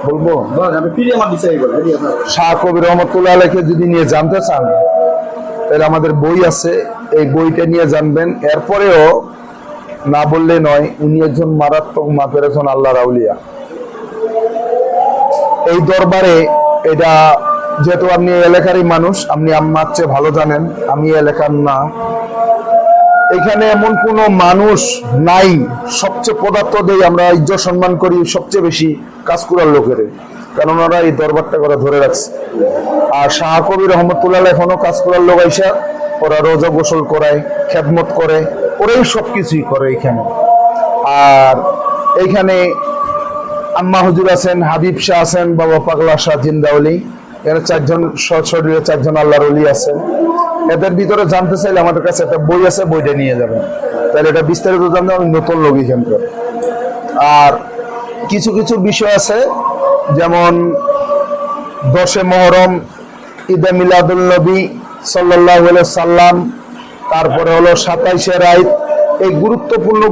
বলবো আমি ফিরে আমার বিষয় বলি শাহ কবির রহমতুল্লাহ আলাইকে যদি নিয়ে জানতে চান তাহলে আমাদের বই আছে, এই বইটা নিয়ে জানবেন। এরপরেও না বললে নয়, উনি একজন মারাত্মক মাপের একজন আল্লাহর আউলিয়া। এই দরবারে এটা যেহেতু আপনি এলাকারই মানুষ, আপনি আমার চেয়ে ভালো জানেন, আমি এলাকার না। এখানে এমন কোন মানুষ নাই, সবচেয়ে পদার্থ দিয়ে আমরা ইজ্জত সম্মান করি সবচেয়ে বেশি কাজ করার লোকের, কারণ ওরা এই দরবারটা করে ধরে রাখছে। আর শাহ কবির রহমতুল্লাহ এখনো কাজ করার লোক আইসা ওরা রোজা গোসল করায়, খেদমত করে, ওরাই সবকিছুই করে এখানে। আর এইখানে আম্মা হুজুর আছেন, হাবিব শাহ আছেন, বাবা পাগলা শাহ জিন্দাউলি, এখানে চারজন সশরীরে চারজন আল্লাহর ওলি আছেন। এদের ভিতরে জানতে চাইলে আমাদের কাছে একটা বই আছে, বইটা নিয়ে যাবেন, তাহলে এটা বিস্তারিত জানতে আমি নতুন লোক এখানকার। আর কিছু কিছু বিষয় আছে, যেমন 10 মুহররম, ঈদে মিলাদুল নবী সাল্লাল্লাহু আলাইহি সাল্লাম, তারপরে হলো 27শে রাত, এই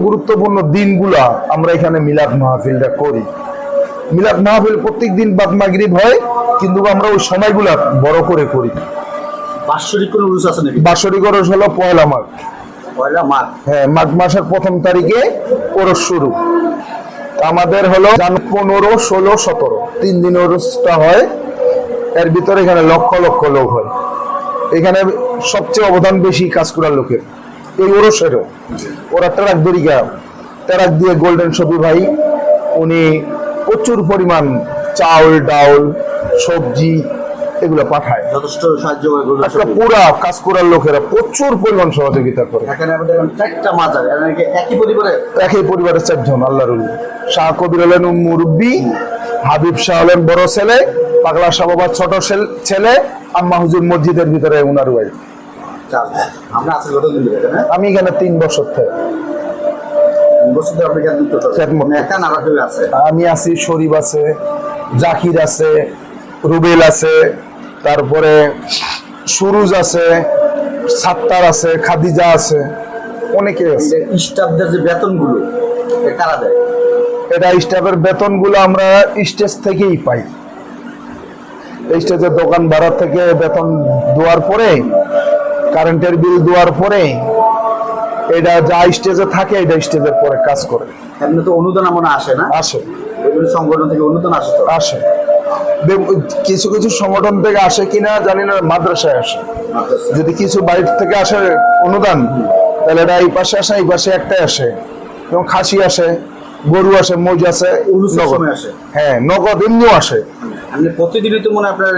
গুরুত্বপূর্ণ দিনগুলা আমরা এখানে মিলাদ মাহফিলটা করি। মিলাদ মাহফিল প্রত্যেক দিন বাদ মাগরিব হয়, কিন্তু আমরা ওই সময়গুলা বড় করে করি। বাৎসরিক কোন রুলস আছে নাকি? বাৎসরিক ওরস হলো পয়লা মাঘ। পয়লা মাঘ? হ্যাঁ, মাঘ মাসের 1ম তারিখে ওরস শুরু। আমাদের হলো 15, 16, 17 3 দিন ওরসটা হয়। এর ভিতরে এখানে লক্ষ লক্ষ লোক হয়। এখানে সবচেয়ে অবদান বেশি কাজ করার লোকের এই ওরসেরও। ওরা ট্রাক দরিকা, ট্রাক দিয়ে গোল্ডেন শফি ভাই উনি প্রচুর পরিমাণ চাউল ডাউল সবজি এগুলো পাঠায়, যথেষ্ট সাহায্য একটা পুরা কাজ করার লোকেরা প্রচুর পরিমাণ সহযোগিতা করে। এখানে আমাদের 4টা মাজার, একই পরিবারের 4 জন আল্লাহর ওলি। শাহ কবির হলেন মুরব্বী, হাবিব শাহ হলেন বড় ছেলে, পাগলা শাহ বাবা ছোট ছেলে, আম্মা হুজুর মসজিদের ভিতরে উনার ভাই। আমরা আছি কতদিন ধরে এখানে? আমি এখানে 3 বছর থেকে। আমি আছি, শরীফ আছে, জাকির আছে, রুবেল আছে, তারপরে সুরুজ আছে, সাত্তার আছে, খাদিজা আছে, অনেকে আছে। স্টাফদের যে বেতনগুলো কারা দেয়? এটা স্টাফের বেতনগুলো আমরা স্টেজ থেকেই পাই। স্টেজের দোকান ভাড়া থেকে বেতন দেওয়ার পরে, কারেন্টের বিল দেওয়ার পরে, এটা যা স্টেজে থাকে এটা স্টেজের পরে কাজ করে। এমনি তো অনুদান মনে আসে না? আসে, বিভিন্ন সংগঠন থেকে অনুদান আসে। তো আসে, কিছু কিছু সংগঠন থেকে আসে কিনা জানি না, মাদ্রাসায় আসে। যদি কিছু বাইরে থেকে আসে অনুদান, তাহলে এটা এই পাশে আসে, এই পাশে একটাই আসে। যেমন খাসি আসে, গরু আসে, মহিষ আসে, হ্যাঁ নগদ এমনিও আসে। প্রতিদিনই তো মনে আপনার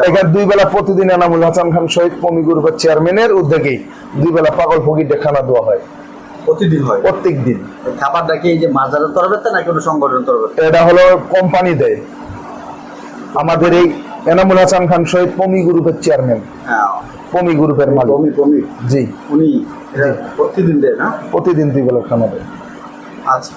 এখানে 2 বেলা প্রতিদিন এনামুল হাসান খান শহীদ কমি গ্রুপের চেয়ারম্যানের উদ্যোগেই 2 বেলা পাগল ফকিরদের খানা দেওয়া হয়। প্রতিদিন হয়? প্রত্যেক দিন। খাবারটা কি এই যে মাজারের তরফে না কোনো সংগঠনের তরফে? এটা হলো কোম্পানি দেয়। আমাদের এই এনামুল হাসান খান শহীদ কমি গ্রুপের চেয়ারম্যান, কমি গ্রুপের মালিক। জি, উনি প্রতিদিন দেয় না? প্রতিদিন 2 বেলা খানা দেয়। আচ্ছা।